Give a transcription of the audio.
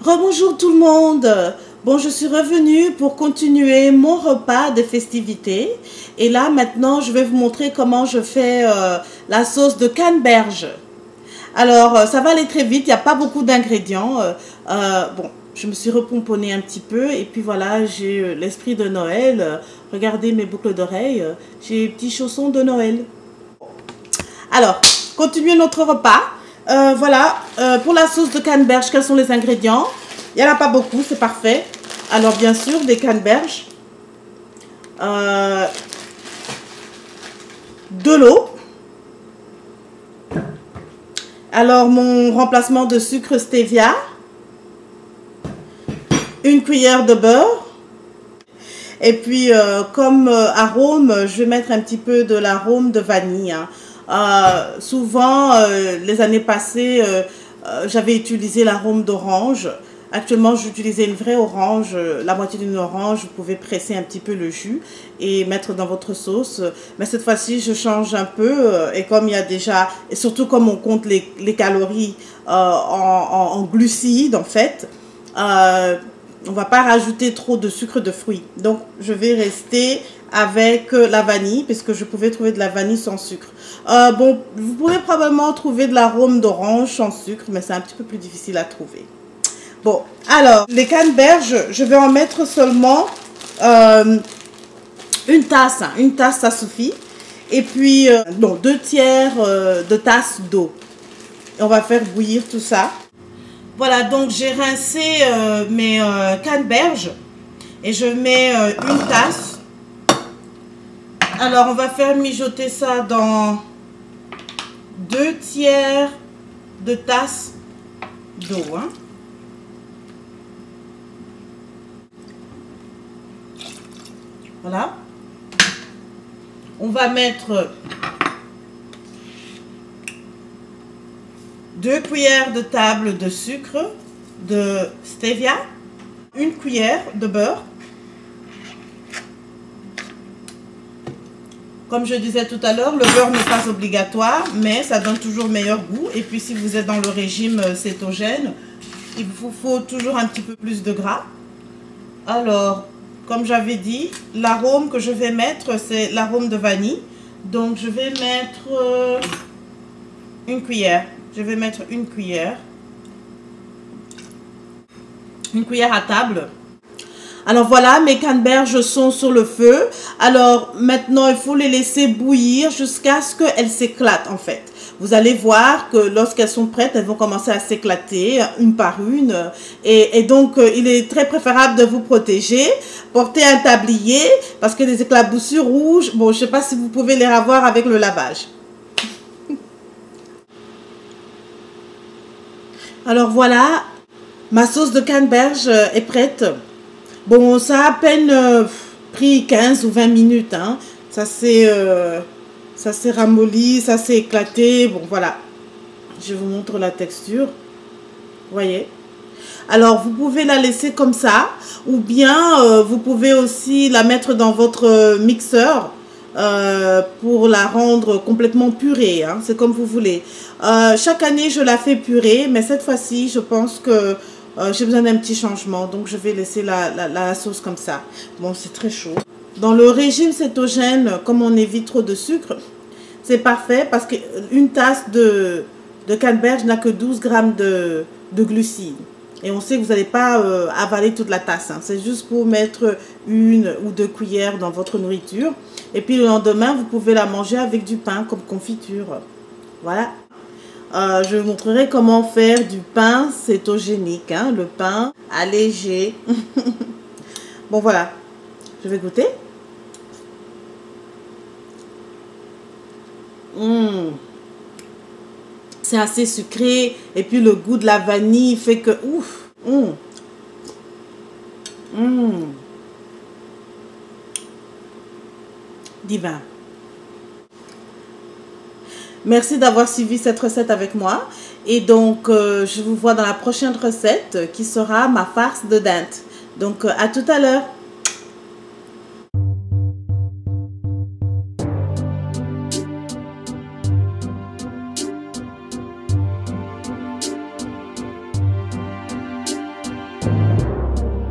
Rebonjour tout le monde. Bon, je suis revenue pour continuer mon repas de festivités. Et là, maintenant, je vais vous montrer comment je fais la sauce de canneberge. Alors, ça va aller très vite, il n'y a pas beaucoup d'ingrédients. Bon, je me suis repomponnée un petit peu. Et puis voilà, j'ai l'esprit de Noël. Regardez mes boucles d'oreilles. J'ai les petits chaussons de Noël. Alors, continuons notre repas. Voilà, pour la sauce de canneberge, quels sont les ingrédients? Il n'y en a pas beaucoup, c'est parfait. Alors, bien sûr, des canneberges, de l'eau. Alors, mon remplacement de sucre stevia, une cuillère de beurre. Et puis, comme arôme, je vais mettre un petit peu de l'arôme de vanille. Souvent, les années passées, j'avais utilisé l'arôme d'orange. Actuellement, j'utilisais une vraie orange, la moitié d'une orange. Vous pouvez presser un petit peu le jus et mettre dans votre sauce. Mais cette fois-ci, je change un peu. Et comme il y a déjà, et surtout comme on compte les calories en glucides, en fait, on ne va pas rajouter trop de sucre de fruits. Donc, je vais rester avec la vanille, puisque je pouvais trouver de la vanille sans sucre. Bon, vous pouvez probablement trouver de l'arôme d'orange sans sucre, mais c'est un petit peu plus difficile à trouver. Bon, alors, les canneberges, je vais en mettre seulement une tasse. Une tasse, ça suffit. Et puis, bon, 2/3 de tasse d'eau. On va faire bouillir tout ça. Voilà, donc j'ai rincé mes canneberges et je mets une tasse. Alors, on va faire mijoter ça dans 2/3 de tasse d'eau. Hein. Voilà. On va mettre 2 cuillères de table de sucre de stevia, une cuillère de beurre. Comme je disais tout à l'heure, le beurre n'est pas obligatoire, mais ça donne toujours meilleur goût. Et puis si vous êtes dans le régime cétogène, il vous faut toujours un petit peu plus de gras. Alors, comme j'avais dit, l'arôme que je vais mettre, c'est l'arôme de vanille. Donc, je vais mettre une cuillère. Je vais mettre une cuillère. Une cuillère à table. Alors voilà, mes canneberges sont sur le feu. Alors maintenant, il faut les laisser bouillir jusqu'à ce qu'elles s'éclatent en fait. Vous allez voir que lorsqu'elles sont prêtes, elles vont commencer à s'éclater une par une. Et donc, il est très préférable de vous protéger. Portez un tablier parce que les éclaboussures rouges, bon, je ne sais pas si vous pouvez les avoir avec le lavage. Alors voilà, ma sauce de canneberge est prête. Bon, ça a à peine pris 15 ou 20 minutes. Hein. Ça s'est ramolli, ça s'est éclaté. Bon, voilà. Je vous montre la texture. Vous voyez? Alors, vous pouvez la laisser comme ça. Ou bien, vous pouvez aussi la mettre dans votre mixeur pour la rendre complètement purée. Hein. C'est comme vous voulez. Chaque année, je la fais purée. Mais cette fois-ci, je pense que j'ai besoin d'un petit changement. Donc, je vais laisser la sauce comme ça. Bon, c'est très chaud. Dans le régime cétogène, comme on évite trop de sucre, c'est parfait parce qu'une tasse de canneberge n'a que 12 grammes de glucides. Et on sait que vous n'allez pas avaler toute la tasse. Hein. C'est juste pour mettre 1 ou 2 cuillères dans votre nourriture. Et puis le lendemain, vous pouvez la manger avec du pain comme confiture. Voilà. Je vous montrerai comment faire du pain cétogénique. Hein, le pain allégé. Bon, voilà. Je vais goûter. C'est assez sucré. Et puis le goût de la vanille fait que... Ouf. Divin. Merci d'avoir suivi cette recette avec moi. Et donc, je vous vois dans la prochaine recette qui sera ma farce de dinde. Donc, à tout à l'heure.